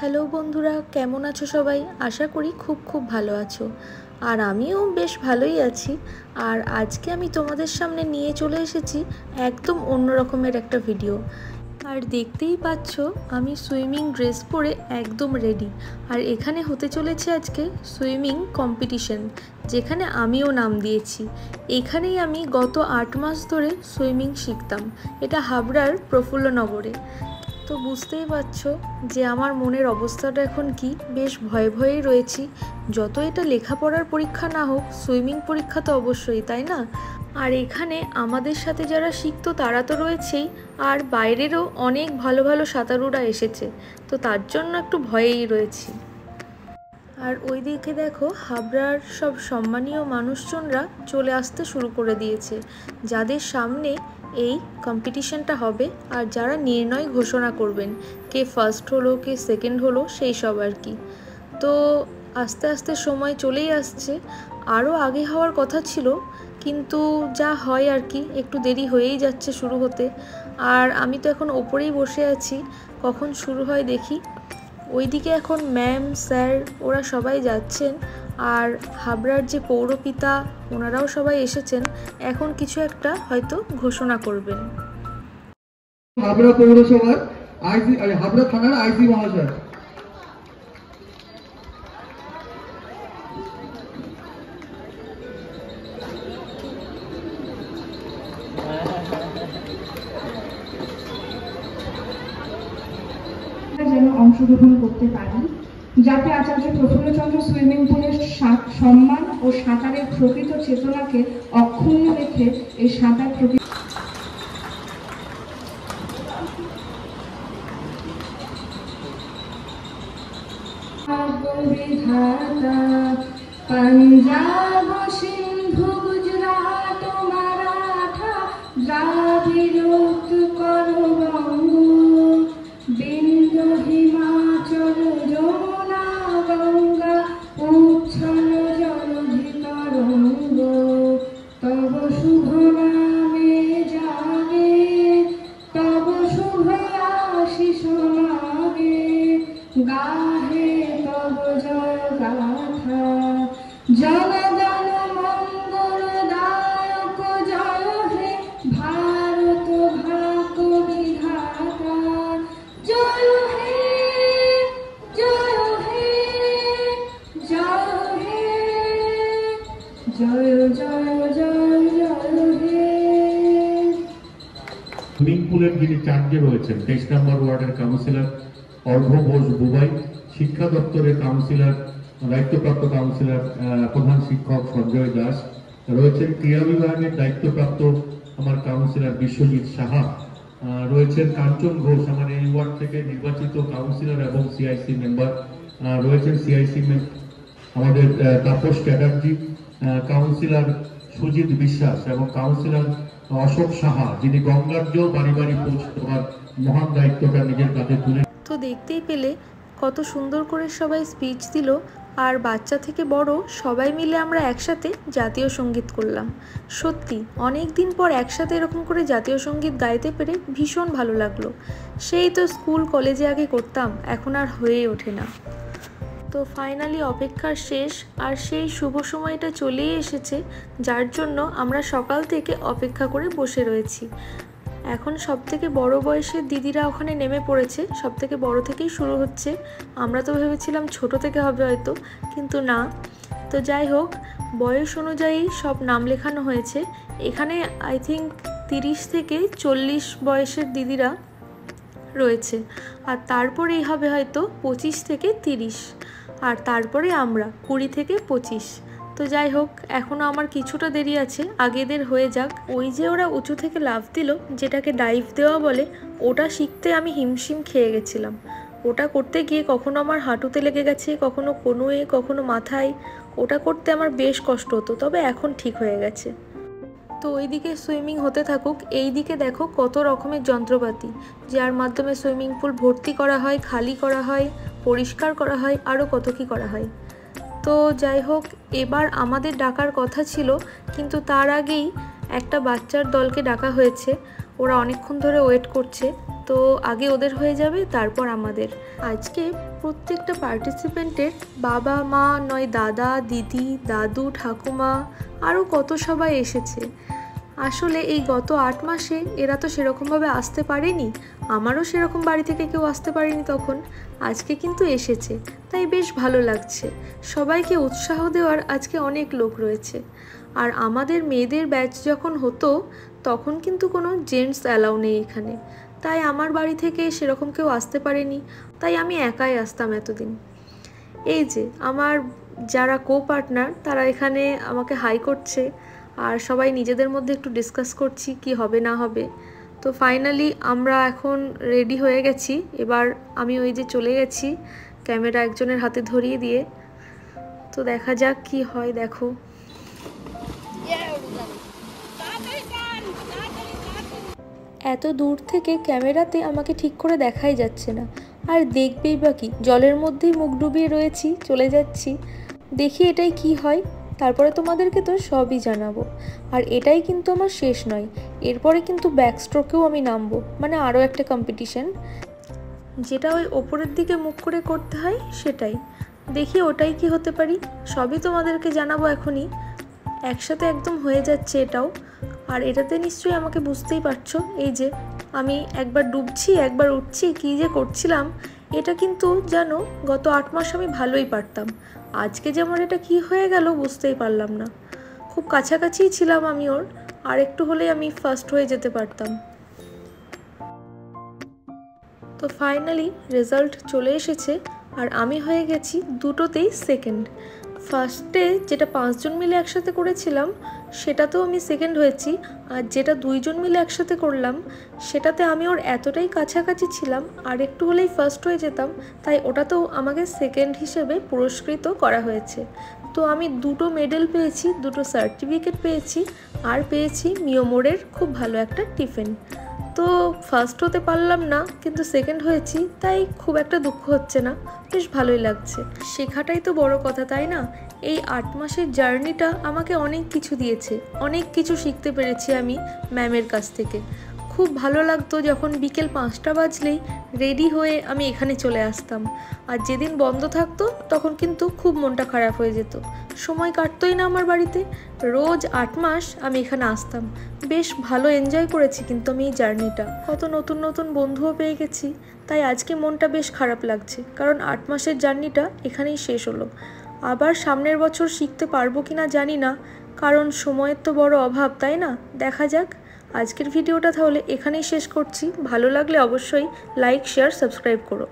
Hello বন্ধুরা, কেমন আছো সবাই? আশা করি খুব ভালো আছো। আর আমিও বেশ ভালোই আছি। আর আজকে আমি তোমাদের সামনে নিয়ে চলে এসেছি একদম অন্য রকমের একটা ভিডিও। আর দেখতেই পাচ্ছ আমি সুইমিং ড্রেস পরে একদম রেডি। আর এখানে হতে চলেছে আজকে সুইমিং কম্পিটিশন, যেখানে আমিও নাম দিয়েছি। এখানেই আমি গত 8 মাস ধরে সুইমিং শিখতাম। এটা হাবড়ার প্রফুল্লনগরে। তো বুঝতেই পারছো যে আমার মনের অবস্থাটা এখন কি, বেশ ভয়েই রয়েছি। যত এটা লেখাপড়ার পরীক্ষা না হোক, সুইমিং পরীক্ষা তো অবশ্যই, তাই না? আর এখানে আমাদের সাথে যারা শিখতো তারা তো রয়েছেই, আর বাইরেরও অনেক ভালো সাঁতারুরা এসেছে। তো তার জন্য একটু ভয়েই রয়েছি। আর ওইদিকে দেখো হাবড়ার সব সম্মানীয় মানুষজনরা চলে আসতে শুরু করে দিয়েছে, যাদের সামনে এই কম্পিটিশনটা হবে আর যারা নির্ণয় ঘোষণা করবেন কে ফার্স্ট হলো কে সেকেন্ড হলো, সেই সব আর কি। তো আস্তে আস্তে সময় চলেই আসছে। আরও আগে হওয়ার কথা ছিল, কিন্তু যা হয় আর কি, একটু দেরি হয়েই যাচ্ছে শুরু হতে। আর আমি তো এখন ওপরেই বসে আছি, কখন শুরু হয় দেখি। ওইদিকে এখন ম্যাম স্যার ওরা সবাই যাচ্ছেন, আর হাবড়ার যে পৌরপিতা ওনারাও সবাই এসেছেন। এখন কিছু একটা হয়তো ঘোষণা করবেন। হাবড়া পৌরসভার আইসি হাবড়া থানার আইসি মহাশয়। যেন অংশগ্রহণ করতে পারি, যাতে আচার্য প্রফুল্লচন্দ্র সুইমিং পুলের সম্মান ও সাঁতারের প্রকৃত চেতনাকে অক্ষুণ্ণ রেখে এই সাঁতার প্রকৃতি পাঞ্জাব সিন্ধু গুজরাট মারাঠা দ্রাবিড় উৎকল বঙ্গ বিন্দু হিমাচল যমুনা গঙ্গা উচ্ছল জলধি তরঙ্গ তব শুভ নামে জাগে তব শুভ আশিস মাগে গাহে তব জয় গাথা জনগণ মঙ্গলদায়ক জয় হে ভারত ভাগ বিধাতা জয় হে জয় হে জয় হে জয় জয় জয় জয় হে। সুইমিং পুলের যিনি চার্জে রয়েছেন 23 নম্বর ওয়ার্ডের কাউন্সিলর অর্ঘ্য ঘোষ বুবাই, শিক্ষা দপ্তরের কাউন্সিলর দায়িত্বপ্রাপ্ত কাউন্সিলর প্রধান শিক্ষক সঞ্জয় দাস রয়েছেন, ক্রীড়া বিভাগের দায়িত্বপ্রাপ্ত আমার কাউন্সিলর বিশ্বজিৎ সাহা রয়েছেন, কাঞ্চন ঘোষ আমার এই ওয়ার্ড থেকে নির্বাচিত কাউন্সিলর এবং সিআইসি মেম্বার রয়েছেন, সিআইসি আমাদের তাপস চ্যাটার্জি, কাউন্সিলর সুজিত বিশ্বাস এবং কাউন্সিলর অশোক সাহা, যিনি গঙ্গার জল বাড়ি পৌঁছে দেওয়ার মহান দায়িত্বটা নিজের কাঁধে তুলে। তো দেখতেই পেলে কত সুন্দর করে সবাই স্পিচ দিল, আর বাচ্চা থেকে বড় সবাই মিলে আমরা একসাথে জাতীয় সঙ্গীত করলাম। সত্যি অনেক দিন পর একসাথে এরকম করে জাতীয় সঙ্গীত গাইতে পেরে ভীষণ ভালো লাগলো। সেই তো স্কুল কলেজে আগে করতাম, এখন আর হয়ে ওঠে না। তো ফাইনালি অপেক্ষার শেষ, আর সেই শুভ সময়টা চলেই এসেছে, যার জন্য আমরা সকাল থেকে অপেক্ষা করে বসে রয়েছি। এখন সবথেকে বড় বয়সের দিদিরা ওখানে নেমে পড়েছে, সবথেকে বড় থেকেই শুরু হচ্ছে। আমরা তো ভেবেছিলাম ছোট থেকে হবে হয়তো, কিন্তু না। তো যাই হোক, বয়স অনুযায়ী সব নাম লেখানো হয়েছে। এখানে আই থিঙ্ক 30 থেকে 40 বয়সের দিদিরা রয়েছে, আর তারপরেই হবে হয়তো 25 থেকে 30, আর তারপরে আমরা 20 থেকে 25। তো যাই হোক, এখনও আমার কিছুটা দেরি আছে, আগেদের হয়ে যাক। ওই যে ওরা উঁচু থেকে লাফ দিল, যেটাকে ডাইভ দেওয়া বলে, ওটা শিখতে আমি হিমশিম খেয়ে গেছিলাম। ওটা করতে গিয়ে কখনো আমার হাঁটুতে লেগে গেছে, কখনো কনুয়ে, কখনো মাথায়। ওটা করতে আমার বেশ কষ্ট হতো, তবে এখন ঠিক হয়ে গেছে। তো ওইদিকে সুইমিং হতে থাকুক, এই দিকে দেখো কত রকমের যন্ত্রপাতি, যার মাধ্যমে সুইমিং পুল ভর্তি করা হয়, খালি করা হয়, পরিষ্কার করা হয়, আরও কত কী করা হয়। তো যাই হোক, এবার আমাদের ডাকার কথা ছিল, কিন্তু তার আগেই একটা বাচ্চার দলকে ডাকা হয়েছে। ওরা অনেকক্ষণ ধরে ওয়েট করছে। তো আগে ওদের হয়ে যাবে, তারপর আমাদের। আজকে প্রত্যেকটা পার্টিসিপেন্টের বাবা মা নয় দাদা দিদি দাদু ঠাকুমা আরও কত সবাই এসেছে। আসলে এই গত 8 মাসে এরা তো সেরকমভাবে আসতে পারেনি, আমারও সেরকম বাড়ি থেকে কেউ আসতে পারেনি তখন। আজকে কিন্তু এসেছে, তাই বেশ ভালো লাগছে। সবাইকে উৎসাহ দেওয়ার আজকে অনেক লোক রয়েছে। আর আমাদের মেয়েদের ব্যাচ যখন হতো তখন কিন্তু কোনো জেন্টস অ্যালাউ নেই এখানে, তাই আমার বাড়ি থেকে সেরকম কেউ আসতে পারেনি, তাই আমি একাই আসতাম এতদিন। এই যে আমার যারা কো পার্টনার তারা এখানে আমাকে হাই করছে, আর সবাই নিজেদের মধ্যে একটু ডিসকাস করছি কি হবে না হবে। তো ফাইনালি আমরা এখন রেডি হয়ে গেছি। এবার আমি ওই যে চলে গেছি ক্যামেরা একজনের হাতে ধরিয়ে দিয়ে। তো দেখা যাক কি হয়। দেখো এত দূর থেকে ক্যামেরাতে আমাকে ঠিক করে দেখাই যাচ্ছে না, আর দেখবেই বা কি, জলের মধ্যেই মুখ ডুবিয়ে রয়েছি, চলে যাচ্ছি। দেখি এটাই কি হয়, তারপরে তোমাদেরকে তো সবই জানাবো। আর এটাই কিন্তু আমার শেষ নয়, এরপরে কিন্তু ব্যাকস্ট্রোকেও আমি নামবো, মানে আরও একটা কম্পিটিশন, যেটা ওই ওপরের দিকে মুখ করে করতে হয় সেটাই। দেখি ওটাই কি হতে পারি, সবই তোমাদেরকে জানাবো এখনই। একসাথে একদম হয়ে যাচ্ছে এটাও। আর এটাতে নিশ্চয়ই আমাকে বুঝতেই পারছো, এই যে আমি একবার ডুবছি একবার উঠছি, কী যে করছিলাম। এটা কিন্তু জানো গত 8 মাস আমি ভালোই পারতাম, আজকে যেমন এটা কি হয়ে গেল বুঝতেই পারলাম না। খুব কাছাকাছিই ছিলাম আমি ওর, আর একটু হলেই আমি ফার্স্ট হয়ে যেতে পারতাম। তো ফাইনালি রেজাল্ট চলে এসেছে, আর আমি হয়ে গেছি দুটোতেই সেকেন্ড। ফার্স্টে যেটা 5 জন মিলে একসাথে করেছিলাম সেটাতেও আমি সেকেন্ড হয়েছি, আর যেটা 2 জন মিলে একসাথে করলাম সেটাতে আমি ওর এতটাই কাছাকাছি ছিলাম আর একটু হলেই ফার্স্ট হয়ে যেতাম, তাই ওটাতেও আমাকে সেকেন্ড হিসেবে পুরস্কৃত করা হয়েছে। তো আমি 2টো মেডেল পেয়েছি, 2টো সার্টিফিকেট পেয়েছি, আর পেয়েছি মিওমোরের খুব ভালো একটা টিফিন। তো ফার্স্ট হতে পারলাম না, কিন্তু সেকেন্ড হয়েছি, তাই খুব একটা দুঃখ হচ্ছে না, বেশ ভালোই লাগছে। শেখাটাই তো বড় কথা, তাই না? এই 8 মাসের জার্নিটা আমাকে অনেক কিছু দিয়েছে, অনেক কিছু শিখতে পেরেছি আমি ম্যামের কাছ থেকে। খুব ভালো লাগতো যখন বিকেল 5টা বাজলেই রেডি হয়ে আমি এখানে চলে আসতাম, আর যেদিন বন্ধ থাকতো তখন কিন্তু খুব মনটা খারাপ হয়ে যেত, সময় কাটতোই না আমার বাড়িতে। রোজ 8 মাস আমি এখানে আসতাম, বেশ ভালো এনজয় করেছি কিন্তু আমি এই জার্নিটা। কত নতুন নতুন বন্ধুও পেয়ে গেছি, তাই আজকে মনটা বেশ খারাপ লাগছে, কারণ 8 মাসের জার্নিটা এখানেই শেষ হলো। আবার সামনের বছর শিখতে পারবো কিনা জানি না, কারণ সময়ের তো বড় অভাব, তাই না? দেখা যাক। আজকের ভিডিওটা তাহলে এখানেই শেষ করছি। ভালো লাগলে অবশ্যই লাইক শেয়ার সাবস্ক্রাইব করো।